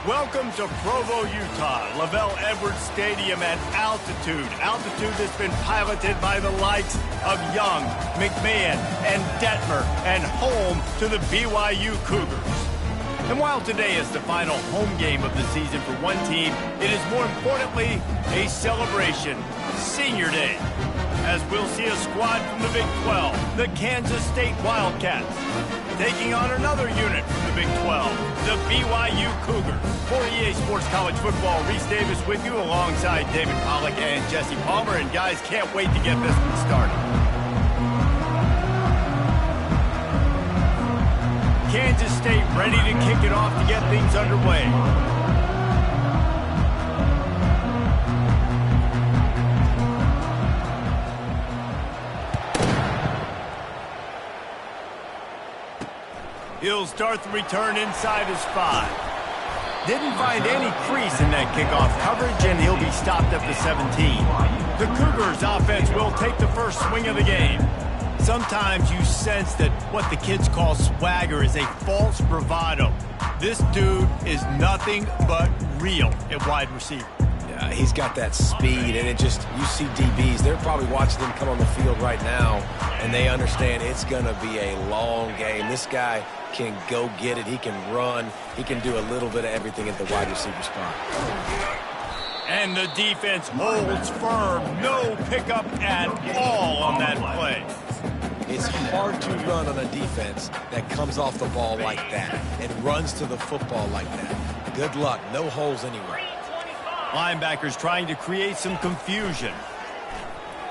Welcome to Provo, Utah, Lavelle Edwards Stadium at altitude. Altitude that's been piloted by the likes of Young, McMahon, and Detmer, and home to the BYU Cougars. And while today is the final home game of the season for one team, it is more importantly a celebration, Senior Day, as we'll see a squad from the Big 12, the Kansas State Wildcats, taking on another unit from the Big 12, the BYU Cougars. For EA Sports College Football, Reese Davis with you alongside David Pollack and Jesse Palmer. And guys, can't wait to get this one started. Kansas State ready to kick it off to get things underway. He'll start the return inside his 5. Didn't find any crease in that kickoff coverage, and he'll be stopped at the 17. The Cougars offense will take the first swing of the game. Sometimes you sense that what the kids call swagger is a false bravado. This dude is nothing but real at wide receiver. Yeah, he's got that speed, and you see DBs, they're probably watching him come on the field right now, and they understand it's going to be a long game. This guy can go get it. He can run. He can do a little bit of everything at the wide receiver spot. And the defense holds firm. No pickup at all on that play. It's hard to run on a defense that comes off the ball like that and runs to the football like that. Good luck. No holes anywhere. Linebackers trying to create some confusion.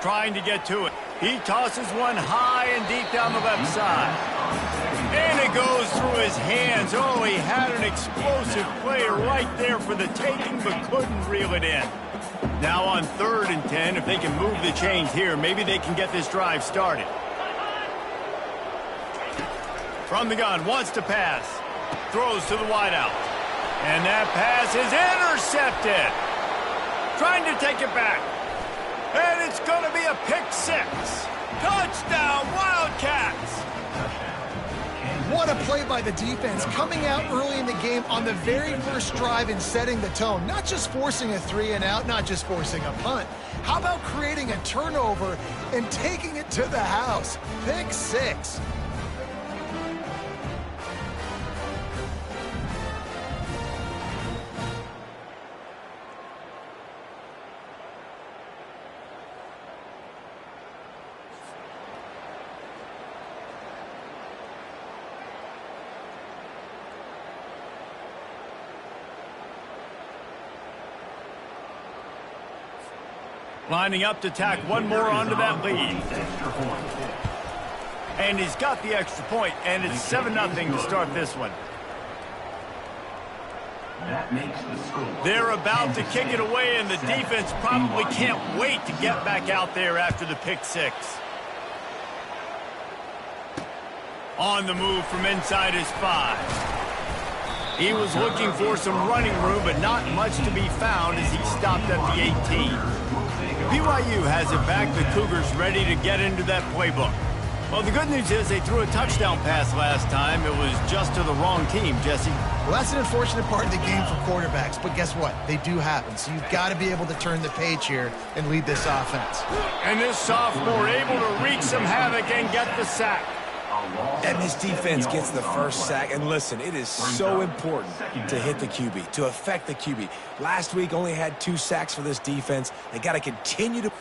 Trying to get to it. He tosses one high and deep down the left side. And it goes through his hands. Oh, he had an explosive play right there for the taking, but couldn't reel it in. Now on 3rd and 10, if they can move the chains here, maybe they can get this drive started. From the gun, wants to pass. Throws to the wideout. And that pass is intercepted. Trying to take it back. And it's going to be a pick 6. Touchdown, Wildcats! What a play by the defense, coming out early in the game on the very first drive and setting the tone. Not just forcing a 3-and-out, not just forcing a punt. How about creating a turnover and taking it to the house? Pick 6. Lining up to tack one more onto that lead. And he's got the extra point, and it's 7-0 to start this one. They're about to kick it away, and the defense probably can't wait to get back out there after the pick 6. On the move from inside his 5. He was looking for some running room, but not much to be found as he stopped at the 18. BYU has it back. The Cougars ready to get into that playbook. Well, the good news is they threw a touchdown pass last time. It was just to the wrong team, Jesse. Well, that's an unfortunate part of the game for quarterbacks, but guess what? They do happen, so you've got to be able to turn the page here and lead this offense. And this sophomore able to wreak some havoc and get the sack. And this defense gets the first sack. And listen, it is so important to hit the QB, to affect the QB. Last week only had 2 sacks for this defense. They got to continue to...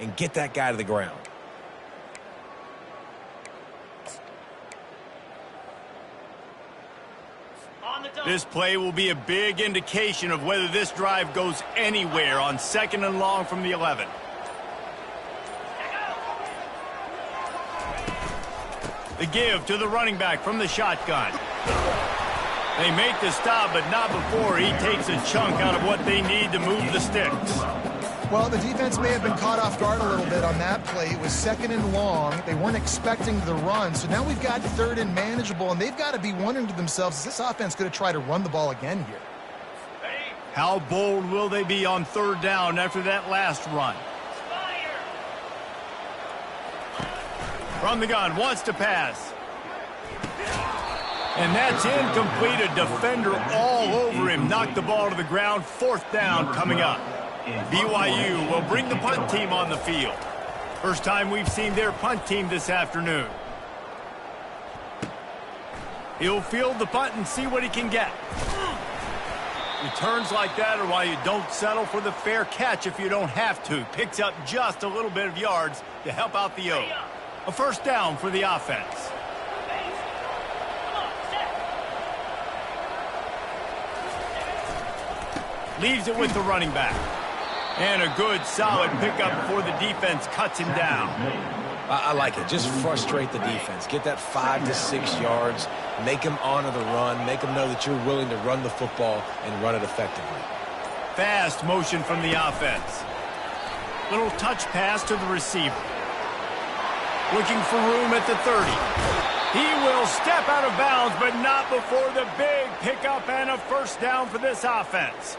and get that guy to the ground. This play will be a big indication of whether this drive goes anywhere on 2nd and long from the 11. The give to the running back from the shotgun. They make the stop, but not before he takes a chunk out of what they need to move the sticks. Well, the defense may have been caught off guard a little bit on that play. It was 2nd and long. They weren't expecting the run. So now we've got 3rd and manageable, and they've got to be wondering to themselves, is this offense going to try to run the ball again here? How bold will they be on 3rd down after that last run? From the gun, wants to pass. And that's incomplete. A defender all over him. Knocked the ball to the ground. 4th down coming up. BYU will bring the punt team on the field. First time we've seen their punt team this afternoon. He'll field the punt and see what he can get. Returns like that are why you don't settle for the fair catch if you don't have to. Picks up just a little bit of yards to help out the O. A 1st down for the offense. Leaves it with the running back. And a good, solid pickup before the defense cuts him down. I like it. Just frustrate the defense. Get that 5 to 6 yards. Make them honor the run. Make them know that you're willing to run the football and run it effectively. Fast motion from the offense. Little touch pass to the receiver. Looking for room at the 30. He will step out of bounds, but not before the big pickup and a 1st down for this offense.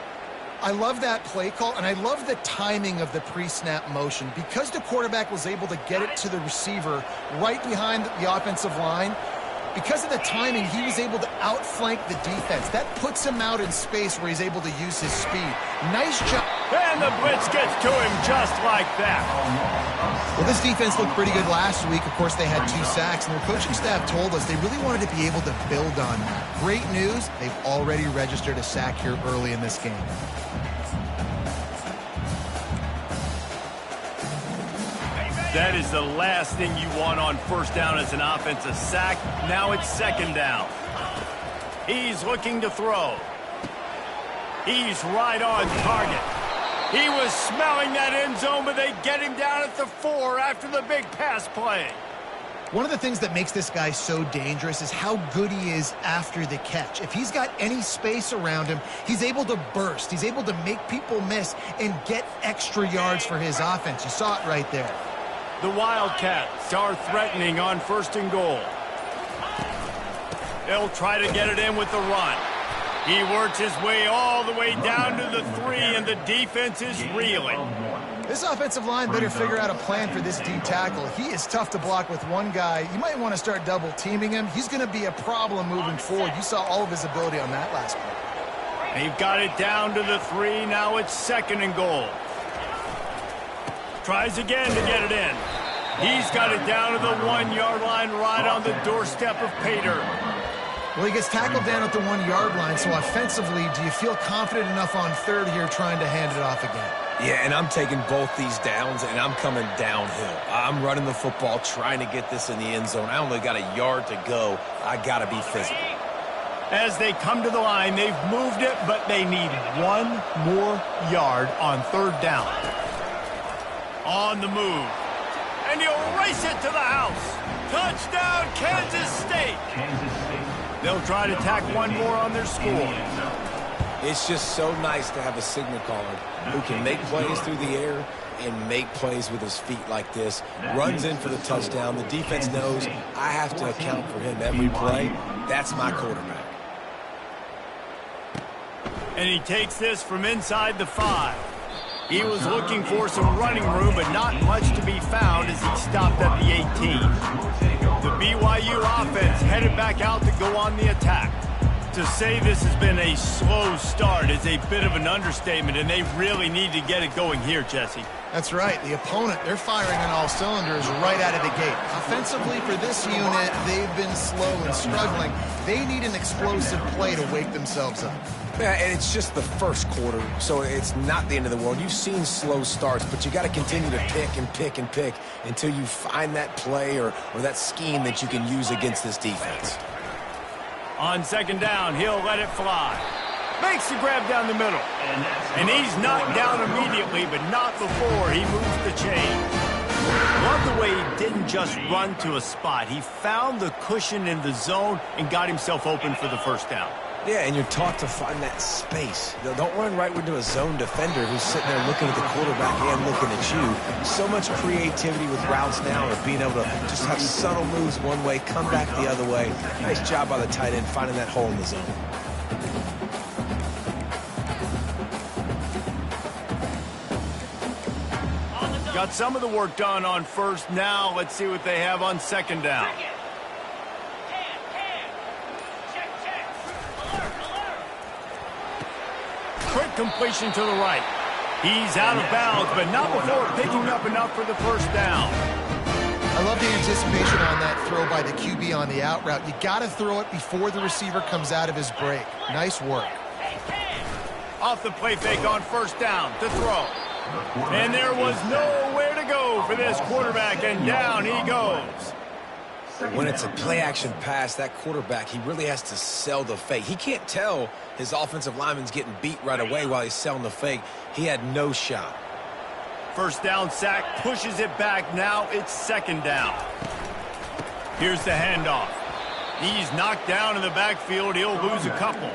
I love that play call, and I love the timing of the pre-snap motion. Because the quarterback was able to get it to the receiver right behind the offensive line, because of the timing, he was able to outflank the defense. That puts him out in space where he's able to use his speed. Nice job. And the blitz gets to him just like that. Well, this defense looked pretty good last week. Of course, they had 2 sacks, and their coaching staff told us they really wanted to be able to build on. Great news, they've already registered a sack here early in this game. That is the last thing you want on 1st down as an offensive sack. Now it's 2nd down. He's looking to throw. He's right on target. He was smelling that end zone, but they get him down at the 4 after the big pass play. One of the things that makes this guy so dangerous is how good he is after the catch. If he's got any space around him, he's able to burst. He's able to make people miss and get extra yards for his offense. You saw it right there. The Wildcats are threatening on 1st and goal. They'll try to get it in with the run. He works his way all the way down to the 3, and the defense is reeling. This offensive line better figure out a plan for this D tackle. He is tough to block with one guy. You might want to start double teaming him. He's going to be a problem moving forward. You saw all of his ability on that last play. They've got it down to the 3. Now it's 2nd and goal. Tries again to get it in. He's got it down to the 1-yard line right on the doorstep of Pater. Well, he gets tackled down at the 1-yard line, so offensively, do you feel confident enough on 3rd here trying to hand it off again? Yeah, and I'm taking both these downs, and I'm coming downhill. I'm running the football, trying to get this in the end zone. I only got a yard to go. I got to be physical. As they come to the line, they've moved it, but they need 1 more yard on 3rd down. On the move. And he'll race it to the house. Touchdown, Kansas State. They'll try to tack 1 more on their score. It's just so nice to have a signal caller who can make plays through the air and make plays with his feet like this. Runs in for the touchdown. The defense knows I have to account for him every play. That's my quarterback. And he takes this from inside the 5. He was looking for some running room, but not much to be found as he stopped at the 18. The BYU offense headed back out to go on the attack. To say this has been a slow start is a bit of an understatement, and they really need to get it going here, Jesse. That's right. The opponent, they're firing on all cylinders right out of the gate. Offensively, for this unit, they've been slow and struggling. They need an explosive play to wake themselves up. Yeah, and it's just the first quarter, so it's not the end of the world. You've seen slow starts, but you got to continue to pick and pick and pick until you find that play or that scheme that you can use against this defense. On 2nd down, he'll let it fly. Makes the grab down the middle. And he's knocked down immediately, but not before he moves the chain. Love the way he didn't just run to a spot. He found the cushion in the zone and got himself open for the 1st down. Yeah, and you're taught to find that space. Don't run right into a zone defender who's sitting there looking at the quarterback and looking at you. So much creativity with routes now, or being able to just have subtle moves one way, come back the other way. Nice job by the tight end finding that hole in the zone. Got some of the work done on 1st. Now let's see what they have on 2nd down. Quick completion to the right. He's out of bounds, but not before picking up enough for the 1st down. I love the anticipation on that throw by the QB on the out route. You got to throw it before the receiver comes out of his break. Nice work. Off the play fake on 1st down to throw. And there was nowhere to go for this quarterback, and down he goes. When it's a play-action pass, that quarterback, he really has to sell the fake. He can't tell his offensive lineman's getting beat right away while he's selling the fake. He had no shot. 1st down sack, pushes it back. Now it's 2nd down. Here's the handoff. He's knocked down in the backfield. He'll lose a couple.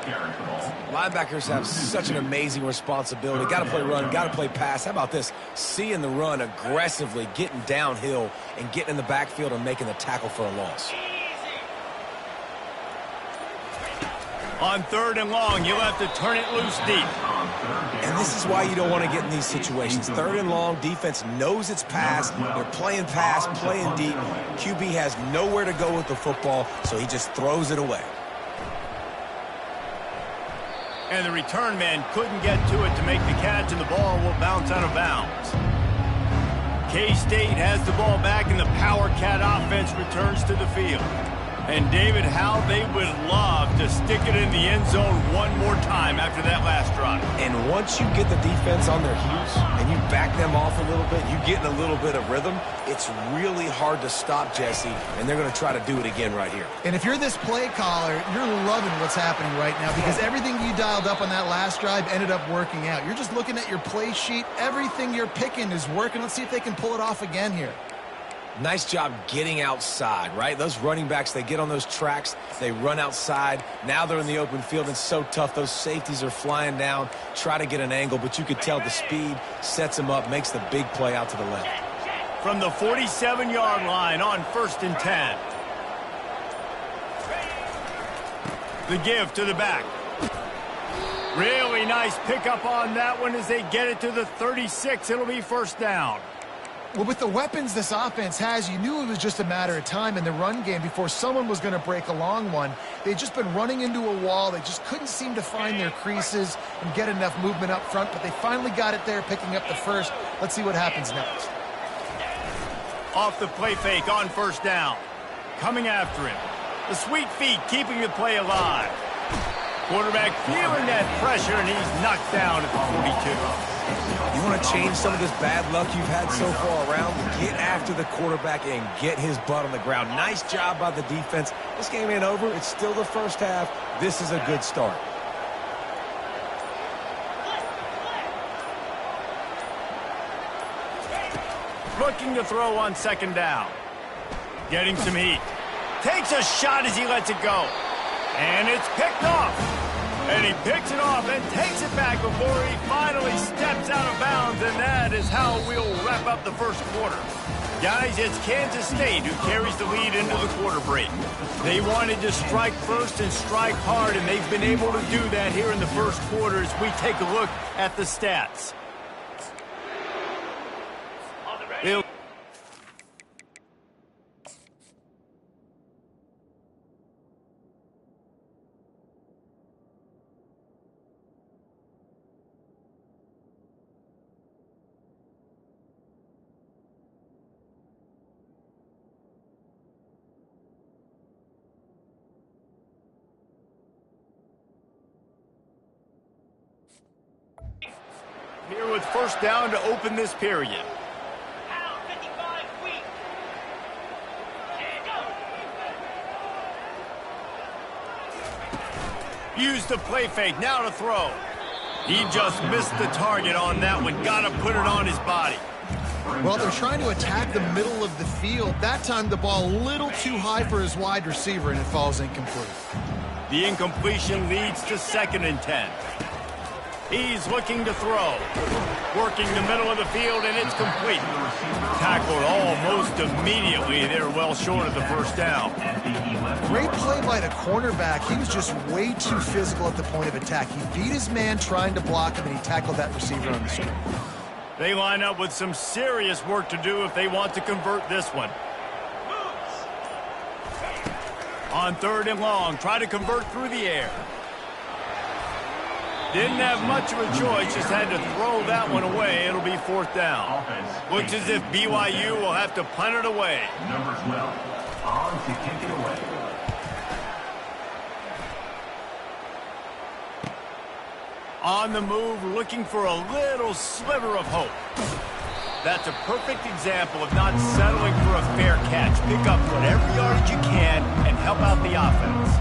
Linebackers have such an amazing responsibility. Got to play run, got to play pass. How about this? Seeing the run aggressively, getting downhill, and getting in the backfield and making the tackle for a loss. On 3rd and long, you'll have to turn it loose deep. And this is why you don't want to get in these situations. 3rd and long, defense knows it's pass. They're playing pass, playing deep. QB has nowhere to go with the football, so he just throws it away. And the return man couldn't get to it to make the catch, and the ball will bounce out of bounds. K-State has the ball back, and the Power Cat offense returns to the field. And, David, how they would love to stick it in the end zone one more time after that last drive. And once you get the defense on their heels and you back them off a little bit, you get in a little bit of rhythm, it's really hard to stop, Jesse, and they're going to try to do it again right here. And if you're this play caller, you're loving what's happening right now because everything you dialed up on that last drive ended up working out. You're just looking at your play sheet. Everything you're picking is working. Let's see if they can pull it off again here. Nice job getting outside, right? Those running backs, they get on those tracks, they run outside. Now they're in the open field. It's so tough. Those safeties are flying down, try to get an angle, but you could tell the speed sets them up, makes the big play out to the left. From the 47-yard line on 1st and 10. The give to the back. Really nice pickup on that one as they get it to the 36. It'll be 1st down. Well, with the weapons this offense has, you knew it was just a matter of time in the run game before someone was going to break a long one. They'd just been running into a wall. They just couldn't seem to find their creases and get enough movement up front, but they finally got it there, picking up the first. Let's see what happens next. Off the play fake on 1st down. Coming after him. The sweet feet keeping the play alive. Quarterback feeling that pressure, and he's knocked down at the 42. You want to change some of this bad luck you've had so far around? Get after the quarterback and get his butt on the ground. Nice job by the defense. This game ain't over. It's still the first half. This is a good start. Looking to throw on 2nd down. Getting some heat. Takes a shot as he lets it go. And it's picked off. And he picks it off and takes it back before he finally steps out of bounds. And that is how we'll wrap up the 1st quarter. Guys, it's Kansas State who carries the lead into the quarter break. They wanted to strike first and strike hard, and they've been able to do that here in the 1st quarter as we take a look at the stats. Here with 1st down to open this period. Use the play fake, now to throw. He just missed the target on that one. Got to put it on his body. Well, they're trying to attack the middle of the field. That time the ball a little too high for his wide receiver, and it falls incomplete. The incompletion leads to 2nd and 10. He's looking to throw. Working the middle of the field, and it's complete. Tackled almost immediately. They're well short of the 1st down. Great play by the cornerback. He was just way too physical at the point of attack. He beat his man trying to block him, and he tackled that receiver on the screen. They line up with some serious work to do if they want to convert this one. On 3rd and long, try to convert through the air. Didn't have much of a choice, just had to throw that one away. It'll be 4th down. Looks as if BYU will have to punt it away. Number 12, on to kick it away. On the move, looking for a little sliver of hope. That's a perfect example of not settling for a fair catch. Pick up whatever yardage you can and help out the offense.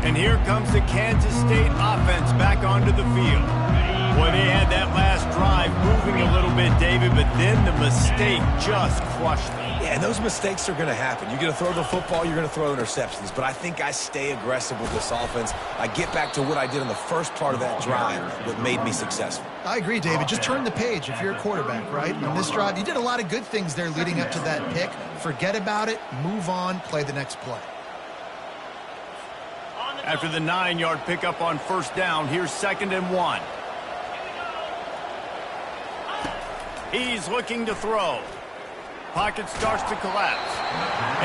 And here comes the Kansas State offense back onto the field. Boy, they had that last drive moving a little bit, David, but then the mistake just crushed them. Yeah, and those mistakes are going to happen. You're going to throw the football, you're going to throw interceptions. But I think I stay aggressive with this offense. I get back to what I did in the first part of that drive that made me successful. I agree, David. Just turn the page if you're a quarterback, right? On this drive, you did a lot of good things there leading up to that pick. Forget about it, move on, play the next play. After the 9-yard pickup on 1st down, here's 2nd and 1. He's looking to throw. Pocket starts to collapse.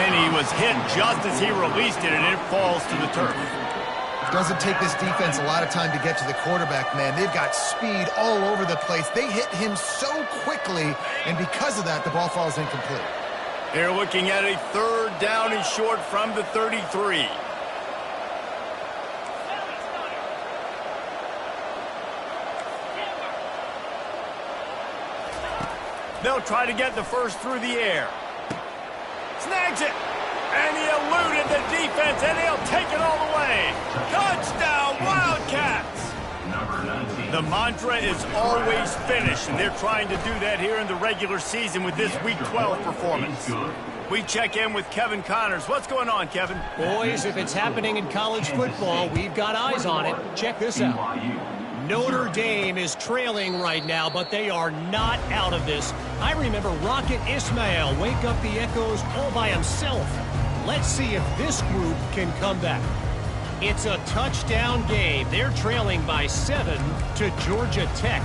And he was hit just as he released it, and it falls to the turf. Doesn't take this defense a lot of time to get to the quarterback, man. They've got speed all over the place. They hit him so quickly, and because of that, the ball falls incomplete. They're looking at a 3rd down and short from the 33. They'll try to get the first through the air. Snags it. And he eluded the defense, and he'll take it all the way. Touchdown, Wildcats! The mantra is always finish, and they're trying to do that here in the regular season with this Week 12 performance. We check in with Kevin Connors. What's going on, Kevin? Boys, if it's happening in college football, we've got eyes on it. Check this out. Notre Dame is trailing right now, but they are not out of this. I remember Rocket Ismail wake up the echoes all by himself. Let's see if this group can come back. It's a touchdown game. They're trailing by 7 to Georgia Tech.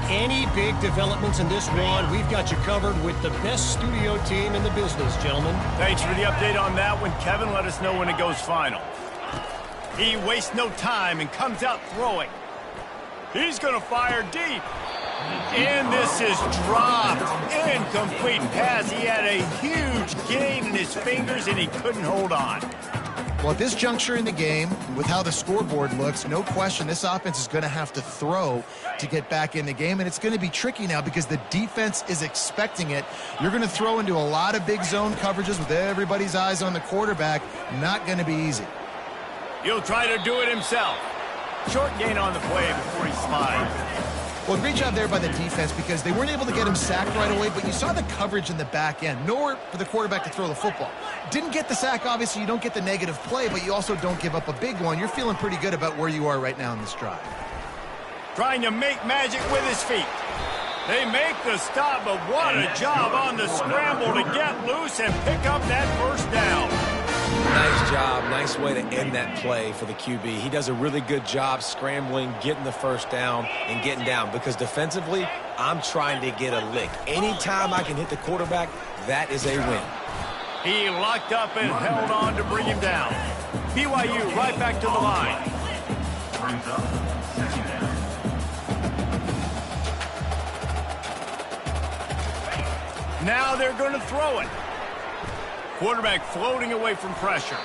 Any big developments in this one, we've got you covered with the best studio team in the business, gentlemen. Thanks for the update on that one, Kevin. Let us know when it goes final. He wastes no time and comes out throwing. He's going to fire deep. And this is dropped. Incomplete pass. He had a huge gain in his fingers, and he couldn't hold on. Well, at this juncture in the game, with how the scoreboard looks, no question this offense is going to have to throw to get back in the game, and it's going to be tricky now because the defense is expecting it. You're going to throw into a lot of big zone coverages with everybody's eyes on the quarterback. Not going to be easy. He'll try to do it himself. Short gain on the play before he slides. Well, great job there by the defense because they weren't able to get him sacked right away, but you saw the coverage in the back end. Nowhere for the quarterback to throw the football. Didn't get the sack, obviously. You don't get the negative play, but you also don't give up a big one. You're feeling pretty good about where you are right now in this drive. Trying to make magic with his feet. They make the stop, but what a job on the scramble to get loose and pick up that first down. Nice job. Nice way to end that play for the QB. He does a really good job scrambling, getting the first down, and getting down. Because defensively, I'm trying to get a lick. Anytime I can hit the quarterback, that is a win. He locked up and held on to bring him down. BYU right back to the line. Brings up second down. Now they're going to throw it. Quarterback floating away from pressure.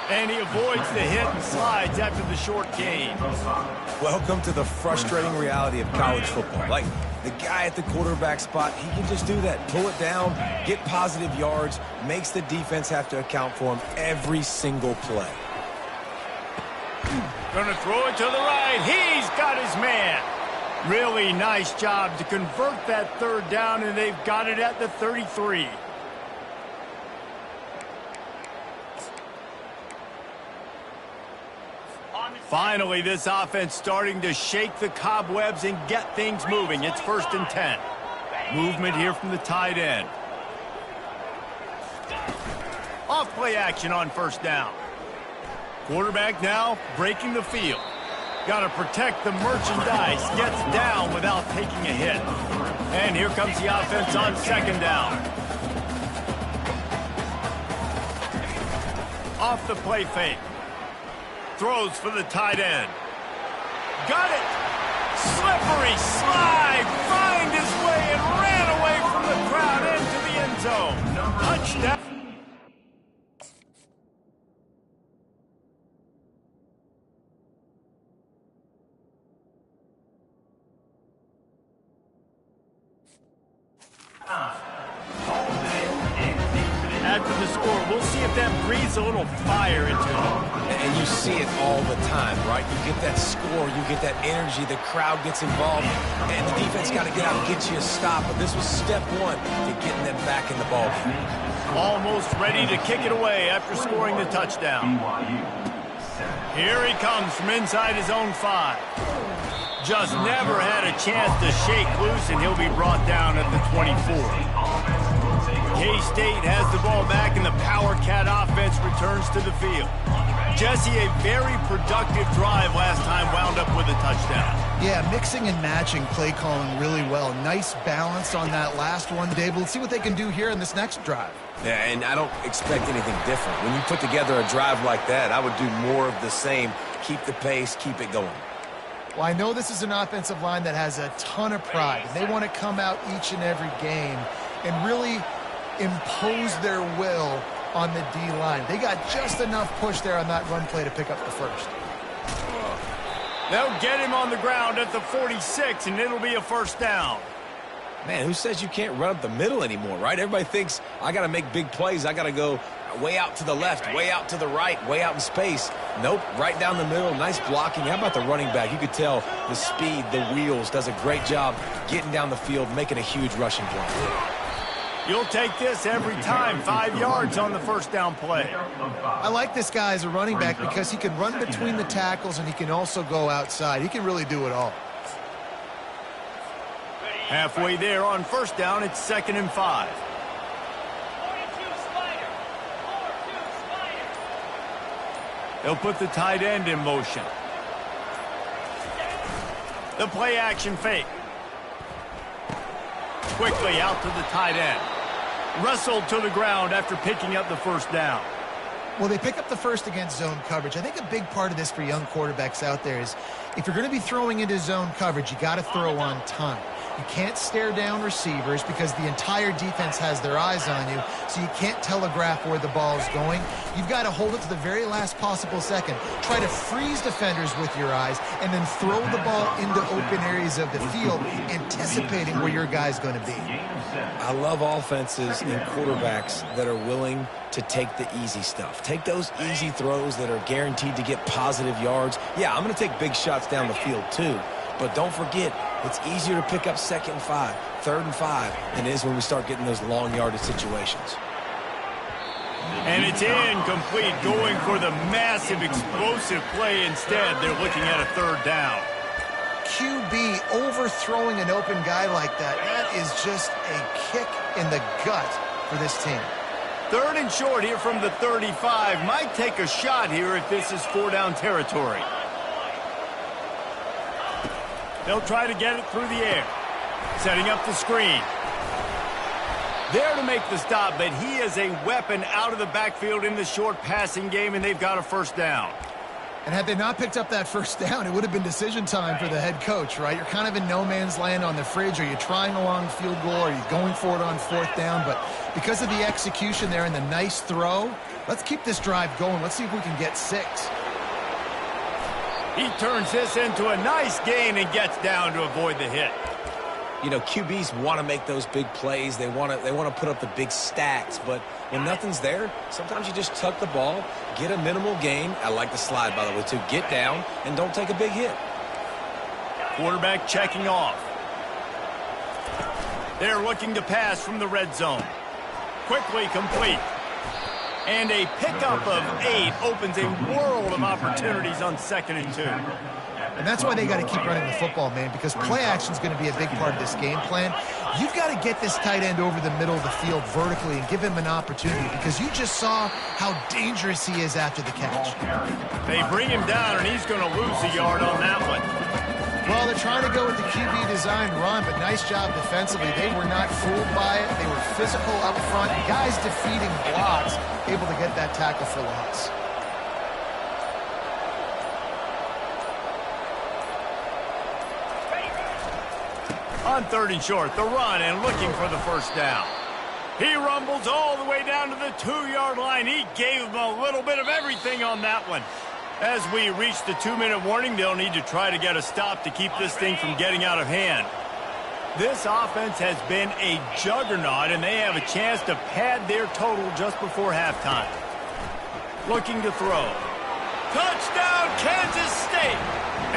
And he avoids the hit and slides after the short gain. Welcome to the frustrating reality of college football. Like, the guy at the quarterback spot, he can just do that. Pull it down, get positive yards, makes the defense have to account for him every single play. Gonna throw it to the right. He's got his man. Really nice job to convert that third down, and they've got it at the 33. Finally, this offense starting to shake the cobwebs and get things moving. It's 1st and 10. Movement here from the tight end. Off play action on 1st down. Quarterback now breaking the field. Got to protect the merchandise. Gets down without taking a hit. And here comes the offense on 2nd down. Off the play fake. Throws for the tight end. Got it. Slippery slide. Find his way and ran away from the crowd into the end zone. Touchdown. After the score, we'll see if that breathes a little fire into him. And you see it all the time, right? You get that score, you get that energy, the crowd gets involved, and the defense got to get out and get you a stop. But this was step one to getting them back in the ballgame. Almost ready to kick it away after scoring the touchdown. Here he comes from inside his own 5. Just never had a chance to shake loose, and he'll be brought down at the 24. K-State has the ball back, and the Power Cat offense returns to the field. Jesse, a very productive drive last time, wound up with a touchdown. Yeah, mixing and matching play calling really well. Nice balance on that last one, Dave. Let's see what they can do here in this next drive. Yeah, and I don't expect anything different. When you put together a drive like that, I would do more of the same. Keep the pace, keep it going. Well, I know this is an offensive line that has a ton of pride. They want to come out each and every game and really impose their will on the D-line. They got just enough push there on that run play to pick up the first. They'll get him on the ground at the 46, and it'll be a 1st down. Man, who says you can't run up the middle anymore, right? Everybody thinks I got to make big plays. I got to go way out to the left, way out to the right, way out in space. Nope, right down the middle. Nice blocking. How about the running back? You could tell the speed, the wheels, does a great job getting down the field, making a huge rushing play. You'll take this every time. 5 yards on the first down play. I like this guy as a running back because he can run between the tackles and he can also go outside. He can really do it all. Halfway there on first down, it's 2nd and 5. They'll put the tight end in motion. The play action fake. Quickly out to the tight end. Wrestled to the ground after picking up the first down. Well, they pick up the first against zone coverage. I think a big part of this for young quarterbacks out there is if you're going to be throwing into zone coverage, you got to throw on time. You can't stare down receivers because the entire defense has their eyes on you, so you can't telegraph where the ball is going. You've got to hold it to the very last possible second. Try to freeze defenders with your eyes and then throw the ball into open areas of the field, anticipating where your guy's going to be. I love offenses and quarterbacks that are willing to take the easy stuff. Take those easy throws that are guaranteed to get positive yards. Yeah, I'm going to take big shots down the field too. But don't forget, it's easier to pick up 2nd and 5, 3rd and 5 than it is when we start getting those long yardage situations. And it's incomplete, going for the massive explosive play instead. They're looking at a 3rd down. QB overthrowing an open guy like that, that is just a kick in the gut for this team. 3rd and short here from the 35. Might take a shot here if this is 4-down territory. They'll try to get it through the air. Setting up the screen. There to make the stop, but he is a weapon out of the backfield in the short passing game, and they've got a 1st down. And had they not picked up that 1st down, it would have been decision time for the head coach, right? You're kind of in no man's land on the fridge. Are you trying a long field goal? Are you going for it on 4th down? But because of the execution there and the nice throw, let's keep this drive going. Let's see if we can get 6. He turns this into a nice gain and gets down to avoid the hit. You know, QBs want to make those big plays. They want to put up the big stats. But when nothing's there, sometimes you just tuck the ball, get a minimal gain. I like the slide, by the way, too. Get down and don't take a big hit. Quarterback checking off. They're looking to pass from the red zone. Quickly complete. And a pickup of 8 opens a world of opportunities on 2nd and 2. And that's why they got to keep running the football, man, because play action is going to be a big part of this game plan. You've got to get this tight end over the middle of the field vertically and give him an opportunity because you just saw how dangerous he is after the catch. They bring him down, and he's going to lose a yard on that one. Well, they're trying to go with the QB designed run, but nice job defensively. They were not fooled by it. They were physical up front. Guys defeating blocks, able to get that tackle for loss. On 3rd and short, the run and looking for the 1st down. He rumbles all the way down to the 2-yard line. He gave him a little bit of everything on that one. As we reach the 2-minute warning, they'll need to try to get a stop to keep this thing from getting out of hand. This offense has been a juggernaut, and they have a chance to pad their total just before halftime. Looking to throw. Touchdown, Kansas State!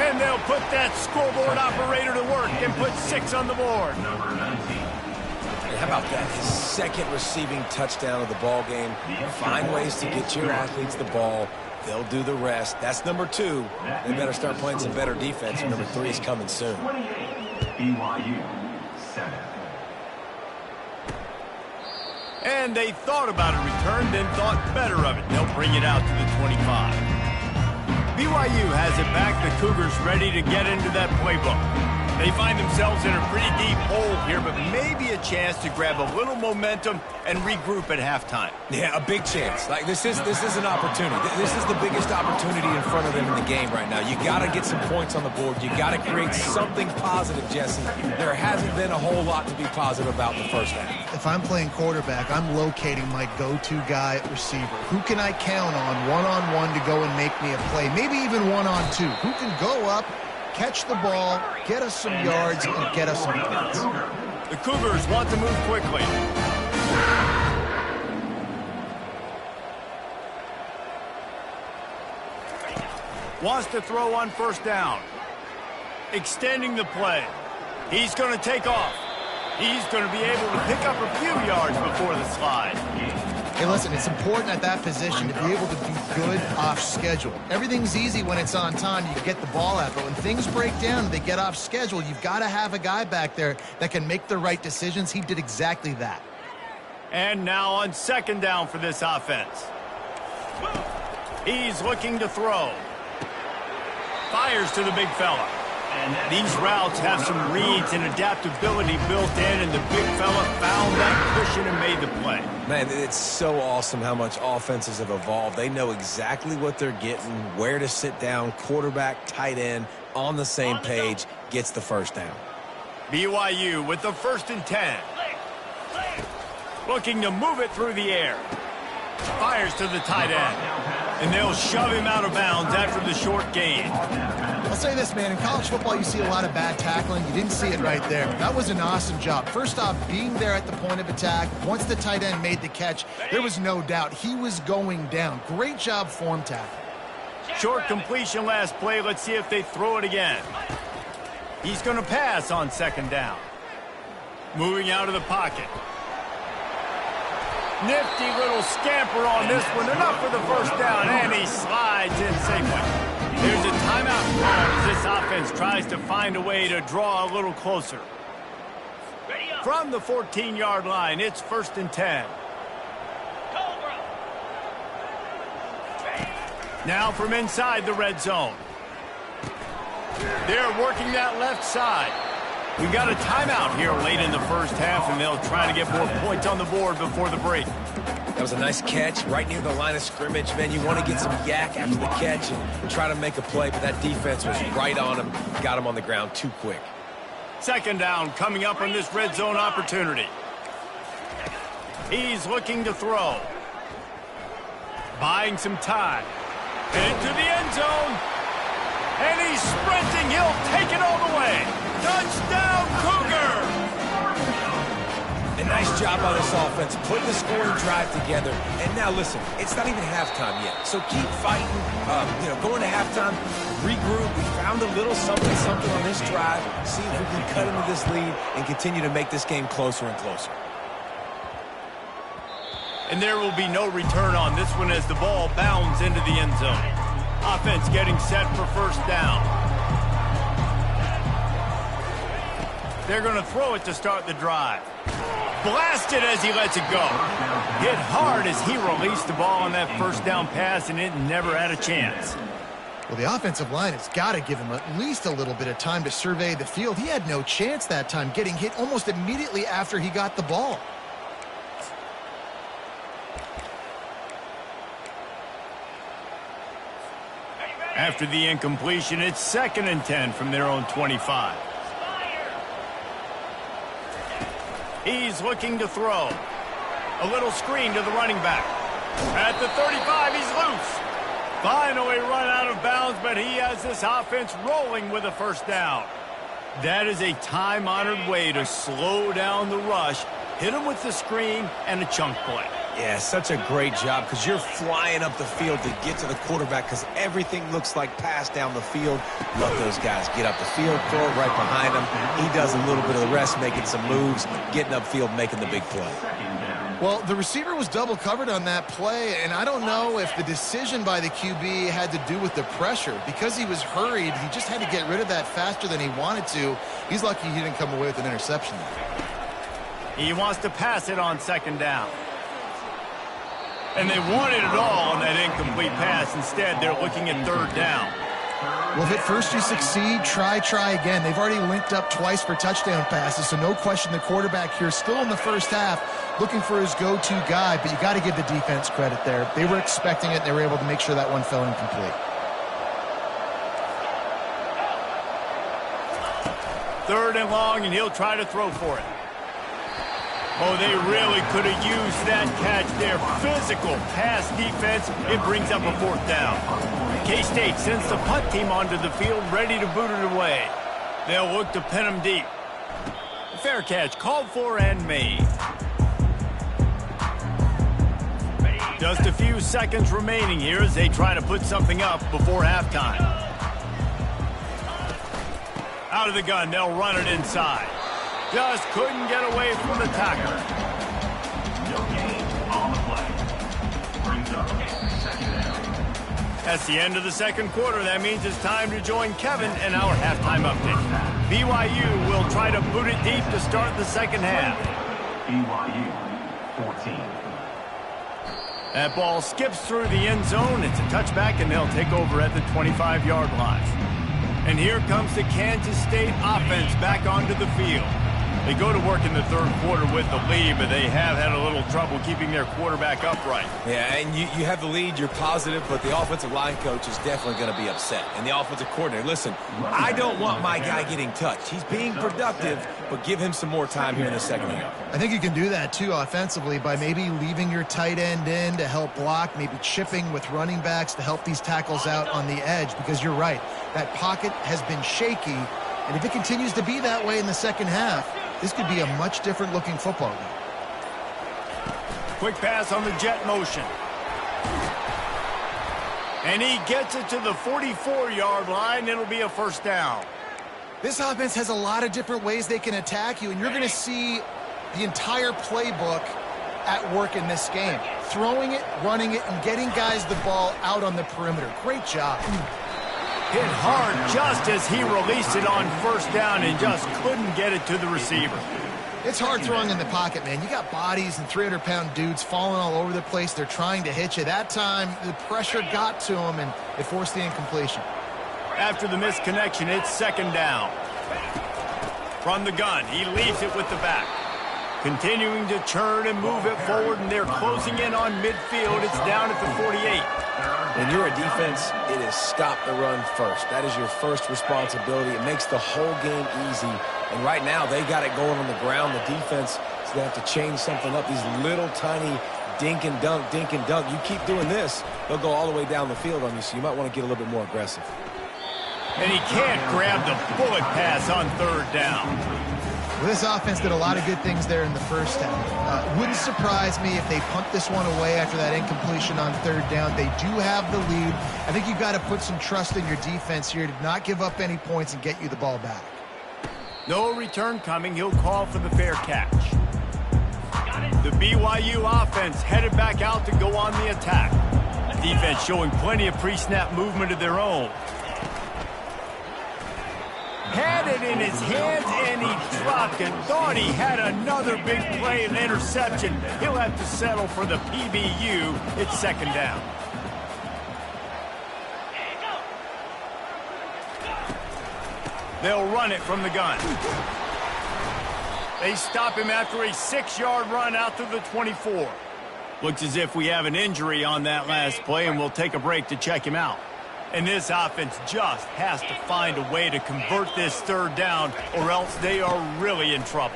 And they'll put that scoreboard operator to work and put 6 on the board. Hey, how about that? His 2nd receiving touchdown of the ball game. Find ways to get your athletes the ball. They'll do the rest. That's number 2. They better start playing some better defense. Number 3 is coming soon. BYU 7. And they thought about a return, then thought better of it. They'll bring it out to the 25. BYU has it back. The Cougars ready to get into that playbook. They find themselves in a pretty deep hole here, but maybe a chance to grab a little momentum and regroup at halftime. Yeah, a big chance. Like this is an opportunity. This is the biggest opportunity in front of them in the game right now. You got to get some points on the board. You got to create something positive, Jesse. There hasn't been a whole lot to be positive about in the first half. If I'm playing quarterback, I'm locating my go-to guy at receiver. Who can I count on one-on-one to go and make me a play? Maybe even one-on-two. Who can go up, catch the ball, get us some yards, and get us some points? The Cougars want to move quickly. Wants to throw on 1st down. Extending the play. He's going to take off. He's going to be able to pick up a few yards before the slide. Hey, listen, it's important at that position to be able to be good off schedule. Everything's easy when it's on time. You can get the ball out, but when things break down and they get off schedule, you've got to have a guy back there that can make the right decisions. He did exactly that. And now on second down for this offense. He's looking to throw. Fires to the big fella. These routes have some reads and adaptability built in, and the big fella found that cushion and made the play. Man, it's so awesome how much offenses have evolved. They know exactly what they're getting, where to sit down, quarterback, tight end, on the same page, gets the first down. BYU with the 1st and 10. Looking to move it through the air. Fires to the tight end. And they'll shove him out of bounds after the short gain. I'll say this, man. In college football, you see a lot of bad tackling. You didn't see it right there. That was an awesome job. First off, being there at the point of attack. Once the tight end made the catch, there was no doubt he was going down. Great job form tackle. Short completion last play. Let's see if they throw it again. He's going to pass on second down. Moving out of the pocket. Nifty little scamper on this one. Enough for the first down, and he slides in safely. There's a timeout call as this offense tries to find a way to draw a little closer. From the 14-yard line, it's 1st and 10. Now from inside the red zone. They're working that left side. We got a timeout here late in the first half, and they'll try to get more points on the board before the break. That was a nice catch right near the line of scrimmage. Man, you want to get some yak after the catch and try to make a play, but that defense was right on him. Got him on the ground too quick. Second down coming up on this red zone opportunity. He's looking to throw. Buying some time. Into the end zone. And he's sprinting. He'll take it all the way. Touchdown, Cougar! A nice job by this offense, putting the scoring drive together. And now, listen, it's not even halftime yet. So keep fighting, going to halftime, regroup. We found a little something on this drive. See if we can cut into this lead and continue to make this game closer and closer. And there will be no return on this one as the ball bounds into the end zone. Offense getting set for first down. They're going to throw it to start the drive. Blasted as he lets it go. Hit hard as he released the ball on that first down pass, and it never had a chance. Well, the offensive line has got to give him at least a little bit of time to survey the field. He had no chance that time, getting hit almost immediately after he got the ball. After the incompletion, it's 2nd and 10 from their own 25. He's looking to throw. A little screen to the running back. At the 35, he's loose. Finally run out of bounds, but he has this offense rolling with a first down. That is a time-honored way to slow down the rush, hit him with the screen, and a chunk play. Yeah, such a great job because you're flying up the field to get to the quarterback because everything looks like pass down the field. Let those guys get up the field, throw it right behind him. He does a little bit of the rest, making some moves, getting upfield, making the big play. Well, the receiver was double covered on that play, and I don't know if the decision by the QB had to do with the pressure. Because he was hurried, he just had to get rid of that faster than he wanted to. He's lucky he didn't come away with an interception there. He wants to pass it on second down. And they wanted it all on that incomplete pass. Instead, they're looking at third down. Well, if at first you succeed, try again. They've already linked up twice for touchdown passes, so no question the quarterback here still in the first half looking for his go-to guy, but you got to give the defense credit there. They were expecting it. They were able to make sure that one fell incomplete. Third and long, and he'll try to throw for it. Oh, they really could have used that catch there. Physical pass defense. It brings up a fourth down. K-State sends the punt team onto the field, ready to boot it away. They'll look to pin him deep. Fair catch called for and made. Just a few seconds remaining here as they try to put something up before halftime. Out of the gun, they'll run it inside. Just couldn't get away from the tackle. No gain on the play. Brings up second down. That's the end of the second quarter. That means it's time to join Kevin in our halftime update. BYU will try to boot it deep to start the second half. BYU 14. That ball skips through the end zone. It's a touchback, and they'll take over at the 25-yard line. And here comes the Kansas State offense back onto the field. They go to work in the third quarter with the lead, but they have had a little trouble keeping their quarterback upright. Yeah, and you have the lead, you're positive, but the offensive line coach is definitely going to be upset. And the offensive coordinator, listen, I don't want my guy getting touched. He's being productive, but give him some more time here in the second half. I think you can do that, too, offensively, by maybe leaving your tight end in to help block, maybe chipping with running backs to help these tackles out on the edge, because you're right. That pocket has been shaky, and if it continues to be that way in the second half, this could be a much different looking football game. Quick pass on the jet motion. And he gets it to the 44-yard line. It'll be a first down. This offense has a lot of different ways they can attack you, and you're going to see the entire playbook at work in this game. Throwing it, running it, and getting guys the ball out on the perimeter. Great job. Hit hard just as he released it on first down and just couldn't get it to the receiver. It's hard throwing in the pocket, man. You got bodies and 300-pound dudes falling all over the place. They're trying to hit you. That time, the pressure got to him, and it forced the incompletion. After the missed connection, it's second down. From the gun, he leaves it with the back. Continuing to churn and move it forward, and they're closing in on midfield. It's down at the 48. When you're a defense, it is stop the run first. That is your first responsibility. It makes the whole game easy. And right now, they got it going on the ground. The defense is going to have to change something up. These little tiny dink and dunk, dink and dunk. You keep doing this, they'll go all the way down the field on you, so you might want to get a little bit more aggressive. And he can't grab the bullet pass on third down. Well, this offense did a lot of good things there in the first half. Wouldn't surprise me if they pumped this one away after that incompletion on third down. They do have the lead. I think you've got to put some trust in your defense here to not give up any points and get you the ball back. No return coming. He'll call for the fair catch. The BYU offense headed back out to go on the attack. The defense showing plenty of pre-snap movement of their own. Had it in his hands, and he dropped it. Thought he had another big play and interception. He'll have to settle for the PBU. It's second down. They'll run it from the gun. They stop him after a 6-yard run out to the 24. Looks as if we have an injury on that last play, and we'll take a break to check him out. And this offense just has to find a way to convert this third down, or else they are really in trouble.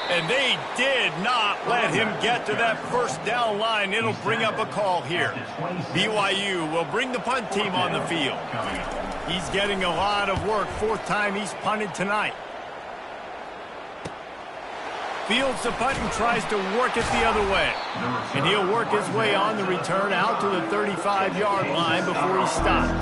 And they did not let him get to that first down line. It'll bring up a call here. BYU will bring the punt team on the field. He's getting a lot of work. Fourth time he's punted tonight. Fields the punt and tries to work it the other way. And he'll work his way on the return out to the 35-yard line before he stopped.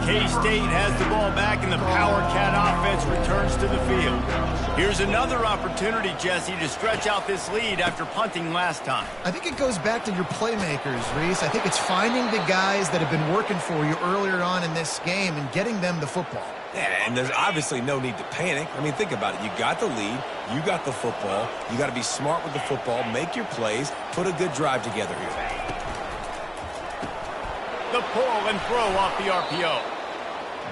K-State has the ball back, and the Power Cat offense returns to the field. Here's another opportunity, Jesse, to stretch out this lead after punting last time. I think it goes back to your playmakers, Reese. I think it's finding the guys that have been working for you earlier on in this game and getting them the football. Yeah, and there's obviously no need to panic. I mean, think about it. You got the lead. You got the football. You got to be smart with the football, make your plays, put a good drive together here. The pull and throw off the RPO.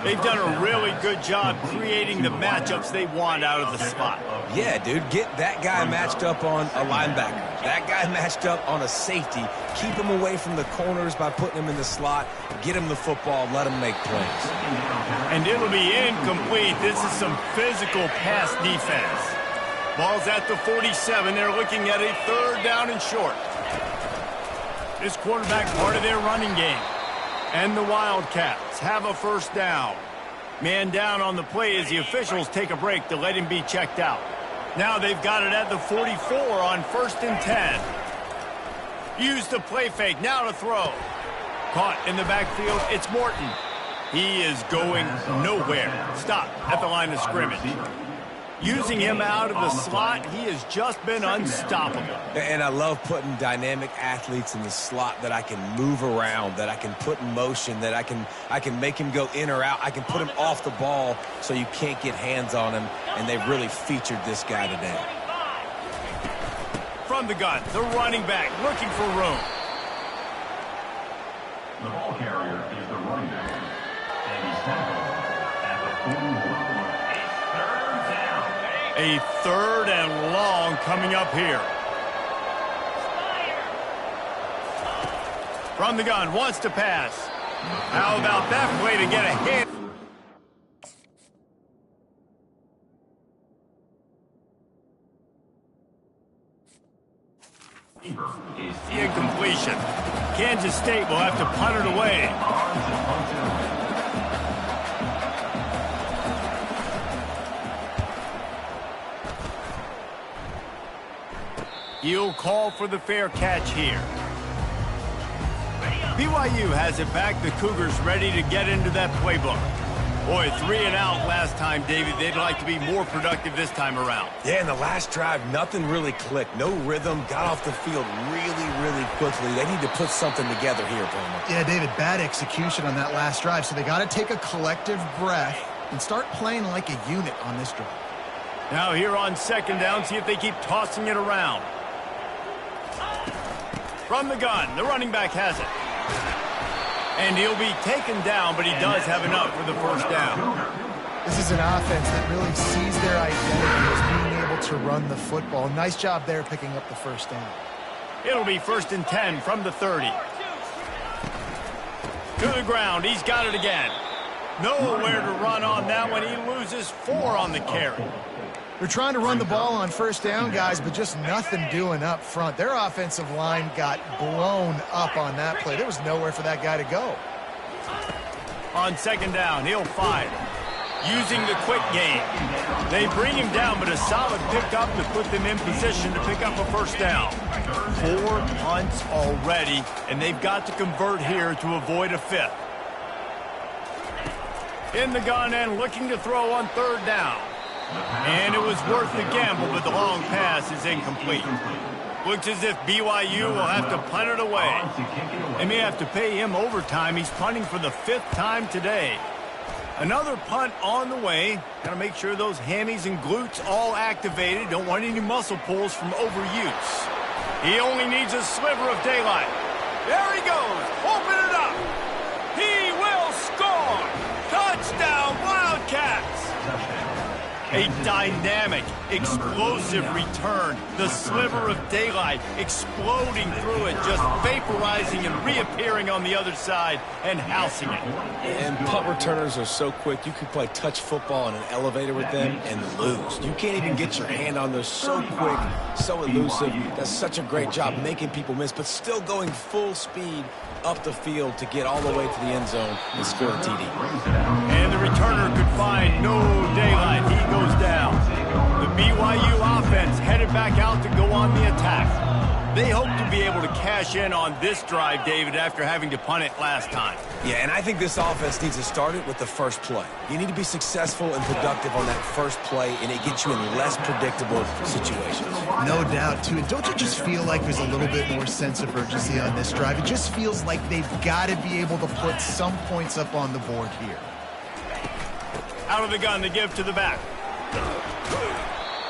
They've done a really good job creating the matchups they want out of the slot. Yeah, dude, get that guy matched up on a linebacker. That guy matched up on a safety. Keep him away from the corners by putting him in the slot. Get him the football. Let him make plays. And it'll be incomplete. This is some physical pass defense. Ball's at the 47. They're looking at a third down and short. This quarterback part of their running game. And the Wildcats have a first down. Man down on the play as the officials take a break to let him be checked out. Now they've got it at the 44 on 1st and 10. Use the play fake. Now to throw. Caught in the backfield. It's Morton. He is going nowhere. Stop at the line of scrimmage. Using him out of the slot, he has just been unstoppable. And I love putting dynamic athletes in the slot that I can move around, that I can put in motion, that I can make him go in or out. I can put him off the ball so you can't get hands on him, and they've really featured this guy today. From the gun, the running back looking for room. The ball carrier is the running back. And he's tackled at the 41. A third and long coming up here. From the gun, wants to pass. How about that play to get a hit? The incompletion. Kansas State will have to punt it away. He'll call for the fair catch here. BYU has it back. The Cougars ready to get into that playbook. Boy, 3 and out last time, David. They'd like to be more productive this time around. Yeah, in the last drive, nothing really clicked. No rhythm. Got off the field really quickly. They need to put something together here, Palmer. Yeah, David, bad execution on that last drive. So they got to take a collective breath and start playing like a unit on this drive. Now here on second down, see if they keep tossing it around. From the gun, the running back has it. And he'll be taken down, but he does have enough for the first down. This is an offense that really sees their identity as being able to run the football. Nice job there picking up the first down. It'll be 1st and 10 from the 30. To the ground, he's got it again. Nowhere to run on that one. He loses 4 on the carry. They're trying to run the ball on first down, guys, but just nothing doing up front. Their offensive line got blown up on that play. There was nowhere for that guy to go. On second down, he'll fire. Using the quick game. They bring him down, but a solid pickup to put them in position to pick up a first down. 4 punts already, and they've got to convert here to avoid a 5th. In the gun and looking to throw on 3rd down. And it was worth the gamble, but the long pass is incomplete. Looks as if BYU will have to punt it away. They may have to pay him overtime. He's punting for the 5th time today. Another punt on the way. Got to make sure those hammies and glutes all activated. Don't want any muscle pulls from overuse. He only needs a sliver of daylight. There he goes. Open it up. He will score. Touchdown, Wildcats. A dynamic, explosive return. The sliver of daylight exploding through it, just vaporizing and reappearing on the other side and housing it. And punt returners are so quick. You can play touch football in an elevator with them and lose. You can't even get your hand on those. So quick, so elusive. Does such a great job making people miss, but still going full speed up the field to get all the way to the end zone and score a TD. And the returner could find no daylight. He goes down. The BYU offense headed back out to go on the attack. They hope to be able to cash in on this drive, David, after having to punt it last time. Yeah, and I think this offense needs to start it with the first play. You need to be successful and productive on that first play, and it gets you in less predictable situations. No doubt, too. And don't you just feel like there's a little bit more sense of urgency on this drive? It just feels like they've got to be able to put some points up on the board here. Out of the gun to give to the back.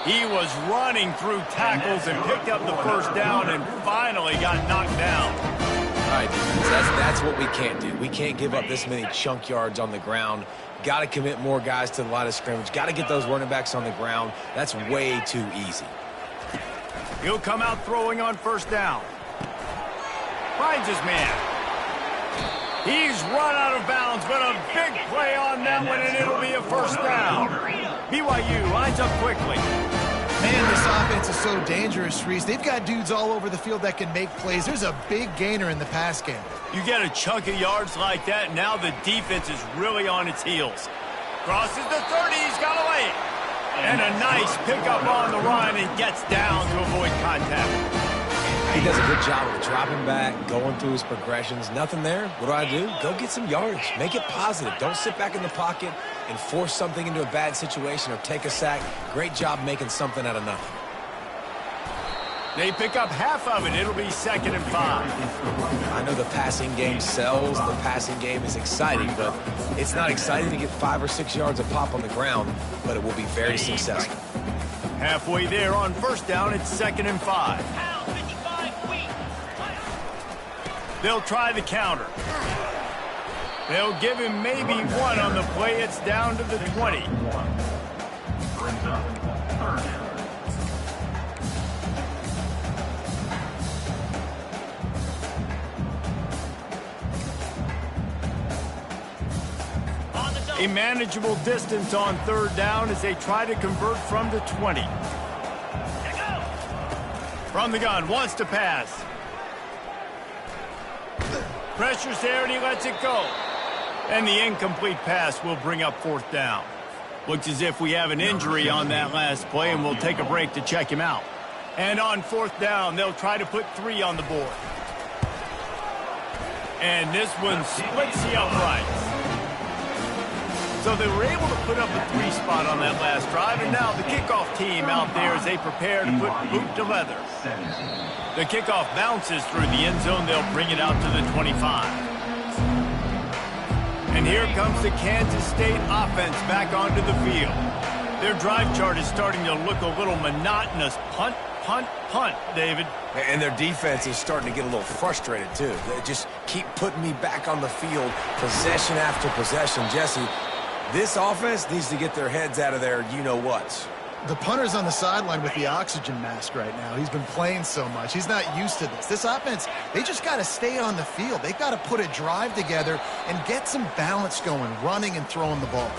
He was running through tackles and picked up the first down and finally got knocked down. All right, defense, that's what we can't do. We can't give up this many chunk yards on the ground. Got to commit more guys to the line of scrimmage. Got to get those running backs on the ground. That's way too easy. He'll come out throwing on first down. Finds his man. He's run out of bounds, but a big play on that one, and it'll be a first down. BYU lines up quickly. Man, this offense is so dangerous, Reese. They've got dudes all over the field that can make plays. There's a big gainer in the pass game. You get a chunk of yards like that, now the defense is really on its heels. Crosses the 30, he's got away. And a nice pickup on the run and gets down to avoid contact. He does a good job of dropping back, going through his progressions. Nothing there. What do? Go get some yardage. Make it positive. Don't sit back in the pocket and force something into a bad situation or take a sack. Great job making something out of nothing. They pick up half of it. It'll be 2nd and 5. I know the passing game sells. The passing game is exciting, but it's not exciting to get 5 or 6 yards a pop on the ground, but it will be very successful. Halfway there on 1st down, it's 2nd and 5. They'll try the counter. They'll give him maybe one on the play. It's down to the 20. Brings up 3rd down. A manageable distance on 3rd down as they try to convert from the 20. From the gun, wants to pass. Pressure's there and he lets it go. And the incomplete pass will bring up 4th down. Looks as if we have an injury on that last play, and we'll take a break to check him out. And on 4th down, they'll try to put 3 on the board. And this one splits the uprights. So they were able to put up a 3 spot on that last drive, and now the kickoff team out there as they prepare to put boot to leather. The kickoff bounces through the end zone. They'll bring it out to the 25. And here comes the Kansas State offense back onto the field. Their drive chart is starting to look a little monotonous. Punt, punt, punt, David. And their defense is starting to get a little frustrated, too. They just keep putting me back on the field, possession after possession. Jesse, this offense needs to get their heads out of their you-know-whats. The punter's on the sideline with the oxygen mask right now. He's been playing so much. He's not used to this. This offense, they just got to stay on the field. They've got to put a drive together and get some balance going, running and throwing the ball.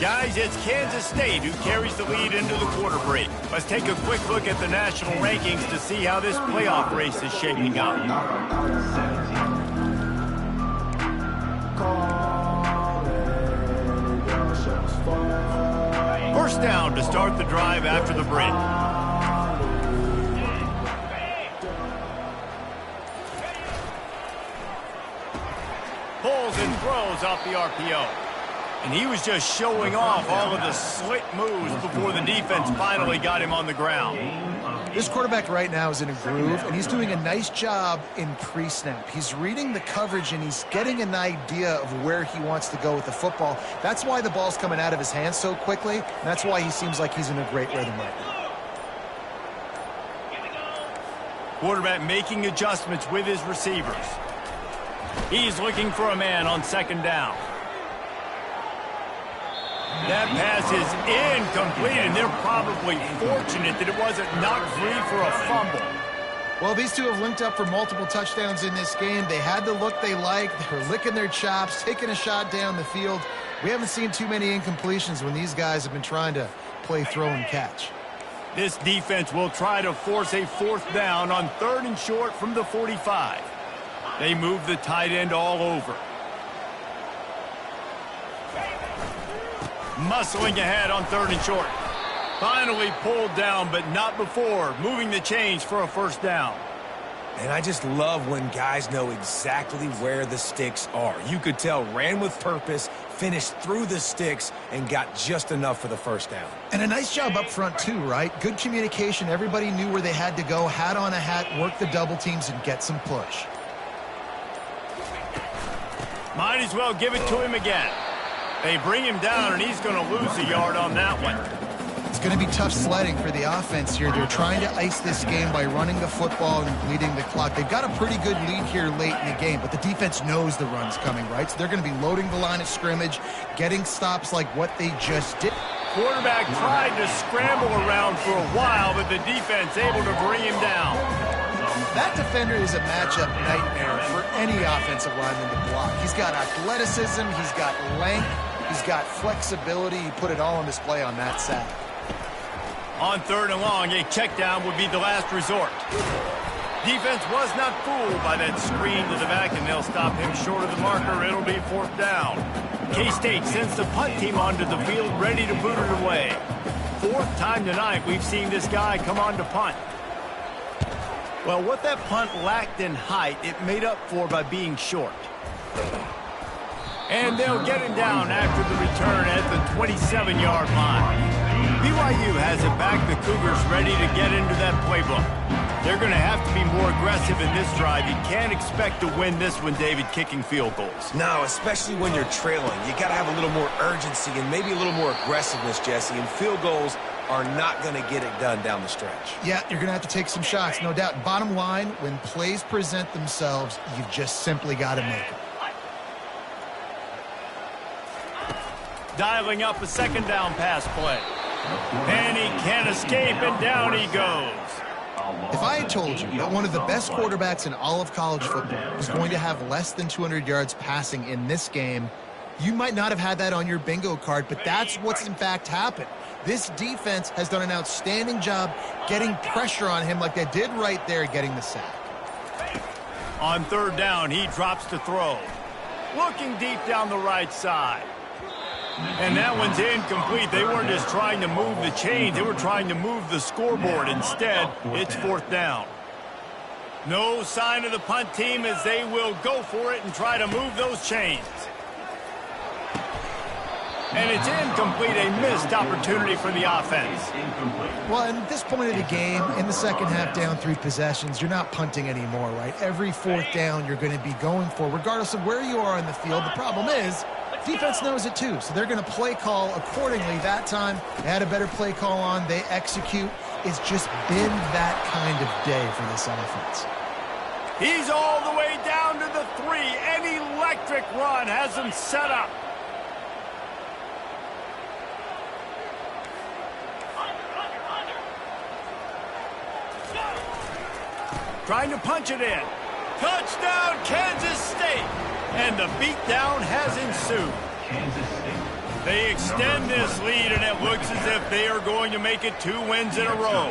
Guys, it's Kansas State who carries the lead into the quarter break. Let's take a quick look at the national rankings to see how this playoff race is shaping up. First down to start the drive after the break. Pulls and throws off the RPO. And he was just showing off all of the slick moves before the defense finally got him on the ground. This quarterback right now is in a groove, and he's doing a nice job in pre-snap. He's reading the coverage, and he's getting an idea of where he wants to go with the football. That's why the ball's coming out of his hands so quickly, and that's why he seems like he's in a great rhythm right now. Quarterback making adjustments with his receivers. He's looking for a man on 2nd down. That pass is incomplete, and they're probably fortunate that it wasn't knocked free for a fumble. Well, these two have linked up for multiple touchdowns in this game. They had the look they liked. They were licking their chops, taking a shot down the field. We haven't seen too many incompletions when these guys have been trying to play throw and catch. This defense will try to force a 4th down on 3rd and short from the 45. They move the tight end all over. Muscling ahead on 3rd and short. Finally pulled down, but not before moving the chains for a 1st down. And I just love when guys know exactly where the sticks are. You could tell ran with purpose, finished through the sticks, and got just enough for the 1st down. And a nice job up front too, right? Good communication. Everybody knew where they had to go, hat on a hat, work the double teams, and get some push. Might as well give it to him again. They bring him down, and he's going to lose a yard on that one. It's going to be tough sledding for the offense here. They're trying to ice this game by running the football and bleeding the clock. They've got a pretty good lead here late in the game, but the defense knows the run's coming, right? So they're going to be loading the line of scrimmage, getting stops like what they just did. Quarterback tried to scramble around for a while, but the defense able to bring him down. That defender is a matchup nightmare for any offensive lineman to block. He's got athleticism, he's got length, he's got flexibility. He put it all on display on that sack. On 3rd and long, a check down would be the last resort. Defense was not fooled by that screen to the back, and they'll stop him short of the marker. It'll be 4th down. K-State sends the punt team onto the field, ready to boot it away. 4th time tonight we've seen this guy come on to punt. Well, what that punt lacked in height, it made up for by being short. And they'll get him down after the return at the 27-yard line. BYU has it back. The Cougars ready to get into that playbook. They're going to have to be more aggressive in this drive. You can't expect to win this one, David, kicking field goals. No, especially when you're trailing. You got to have a little more urgency and maybe a little more aggressiveness, Jesse. And field goals are not going to get it done down the stretch. Yeah, you're going to have to take some shots, no doubt. Bottom line, when plays present themselves, you've just simply got to make them. Dialing up a second down pass play. And he can't escape, and down he goes. If I had told you that one of the best quarterbacks in all of college football was going to have less than 200 yards passing in this game, you might not have had that on your bingo card, but that's what's in fact happened. This defense has done an outstanding job getting pressure on him like they did right there, getting the sack. On third down, he drops to throw. Looking deep down the right side. And that one's incomplete. They weren't just trying to move the chains. They were trying to move the scoreboard. Instead, it's fourth down. No sign of the punt team as they will go for it and try to move those chains. And it's incomplete, a missed opportunity for the offense. Well, at this point of the game, in the second half, down 3 possessions, you're not punting anymore, right? Every fourth down you're going to be going for, regardless of where you are on the field. The problem is, defense knows it too, so they're going to play call accordingly. That time, they had a better play call on. They execute. It's just been that kind of day for this offense. He's all the way down to the 3. An electric run has him set up. Trying to punch it in. Touchdown, Kansas State. And the beatdown has ensued. They extend this lead, and it looks as if they are going to make it 2 wins in a row.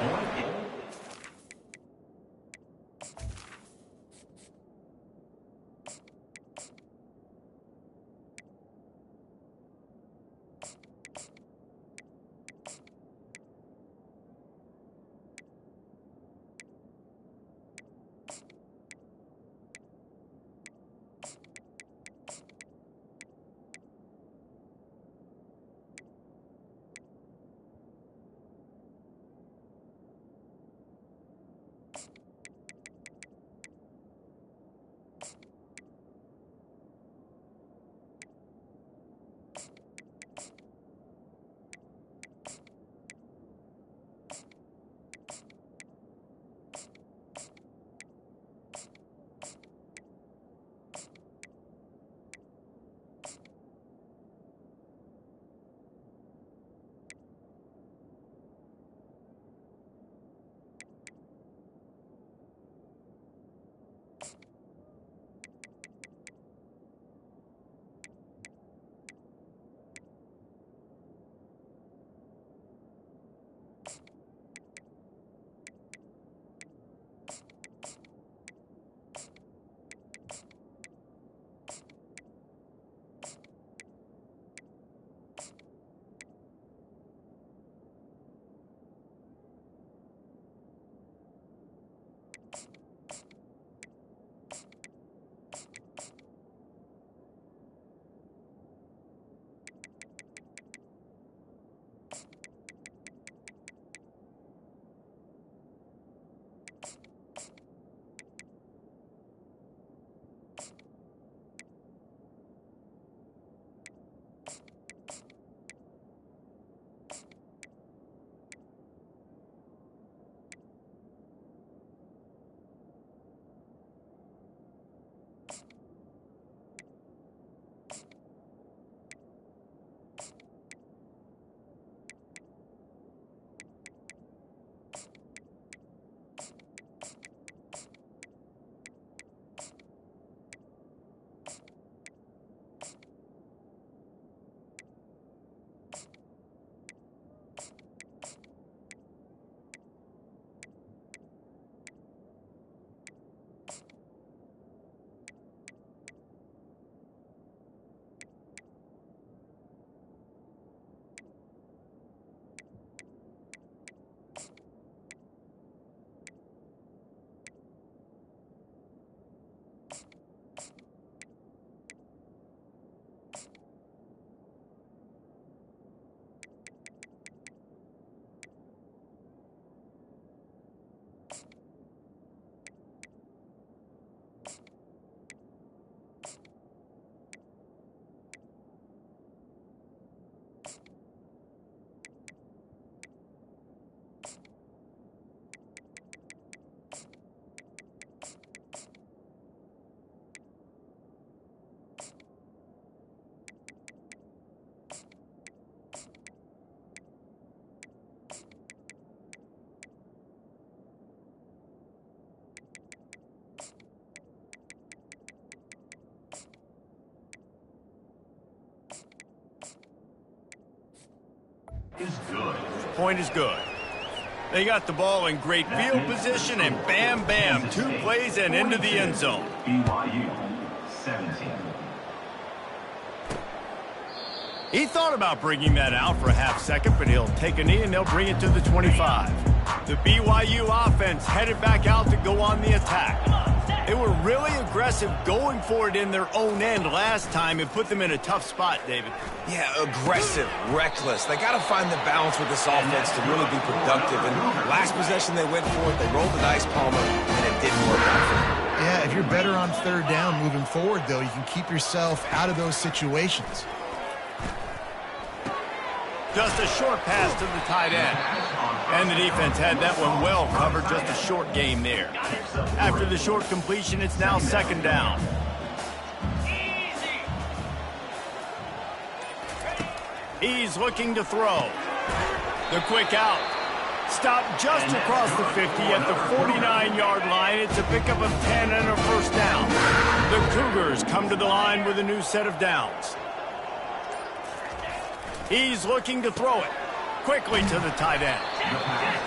is good. Point is good. They got the ball in great field position, and bam, bam, 2 plays and into the end zone. BYU 17. He thought about bringing that out for a half second, but he'll take a knee and they'll bring it to the 25. The BYU offense headed back out to go on the attack. They were really aggressive going for it in their own end last time and put them in a tough spot, David. Yeah, aggressive, reckless. They got to find the balance with this offense to really be productive. And last possession they went for it, they rolled the dice, Palmer, and it didn't work out for them. Yeah, if you're better on 3rd down moving forward, though, you can keep yourself out of those situations. Just a short pass to the tight end. And the defense had that one well covered, just a short game there. After the short completion, it's now 2nd down. He's looking to throw. The quick out. Stopped just across the 50 at the 49-yard line. It's a pickup of 10 and a 1st down. The Cougars come to the line with a new set of downs. He's looking to throw it quickly to the tight end.